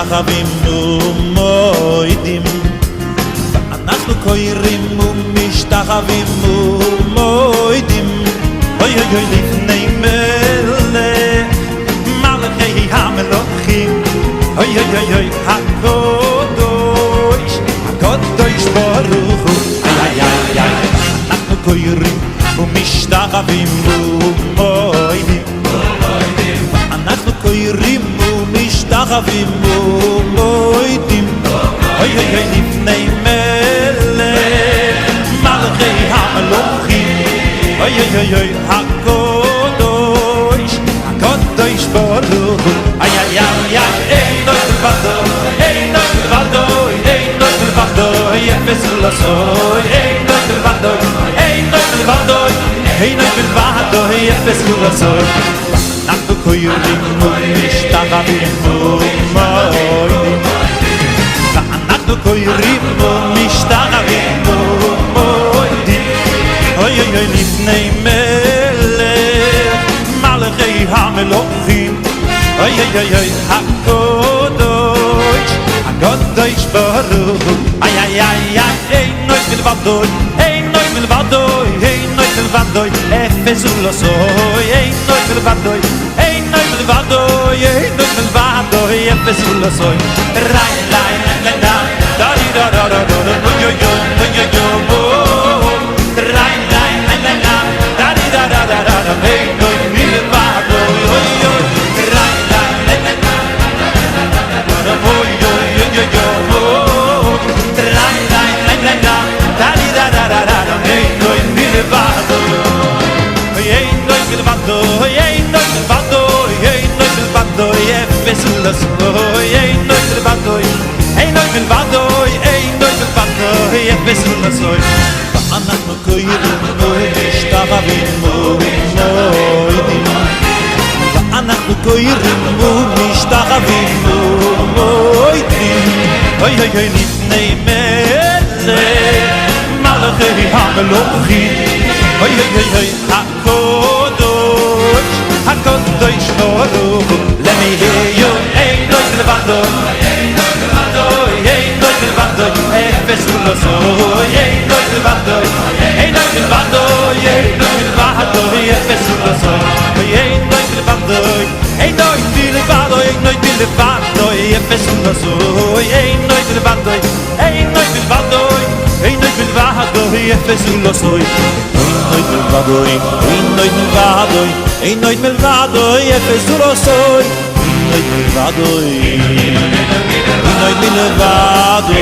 משתחווים ומועדים ואנחנו קוראים ומשתחווים ומועדים אוי אוי אוי לפני מלך מלכי המלוכים אוי אוי אוי אוי הקדוש הקדוש ברוך הוא איי איי איי אנחנו קוראים ומשתחווים ומועדים אנחנו קוראים ומשתחווים ומועדים אוי אוי אוי לפני מלך מלכי המלוכים אוי אוי אוי אוי הקדוש הקדוש ברוך הוא איי איי איי אין עוד לבדו אין עוד לבדו אין עוד לבדו אפס ולעשוי אין עוד לבדו אין עוד לבדו אין עוד לבדו אפס ולעשוי אנחנו קוראים ומשתחווים ומועדים ואנחנו קוראים ומשתחווים ומועדים אוי אוי אוי לפני מלך מלכי המלוכים אוי אוי אוי אוי הקדוש הקדוש ברוך הוא איי איי איי אין עוד מלבדו אין עוד מלבדו אין עוד מלבדו אפס ולעשוי אין עוד מלבדו אין עוד מלבדו אין עוד מלבדו אפס ולעשוי ריי ריי ריי ריי דאדי דה דה דה דה יו יו יו יו ריי ריי ריי ריי דאדי דה דה דה דה אין עוד מלבדו יו יו ריי ריי ריי ריי יו יו יו יו ריי ריי ריי ריי דאדי דה דה דה דה אין עוד מלבדו אין עוד מלבדו אין עוד מלבדו אין עוד מלבדו אפס ולעשוי אין עוד מלבדו אין עוד מלבדו אין עוד מלבדו אפס ולעשוי ואנחנו קוראים ומשתחווים ומועדים ואנחנו קוראים ומשתחווים ומועדים אוי אוי אוי לפני מלך מלכי המלוכים אוי אוי אוי אוי הקדוש הקדוש ברוך הוא let me hear you אין עוד מלבדו אין עוד מלבדו אין עוד מלבדו אפס ולעשוי אין עוד מלבדו אין עוד מלבדו אין עוד מלבדו אפס ולעשוי אין עוד מלבדו אין עוד מלבדו אין עוד מלבדו אפס ולעשוי אין עוד מלבדו אין עוד מלבדו אין עוד מלבדו אפס ולעשוי אין עוד מלבדו אין עוד מלבדו אין עוד מלבדו אפס ולעשוי אין עוד מלבדו אין עוד מלבדו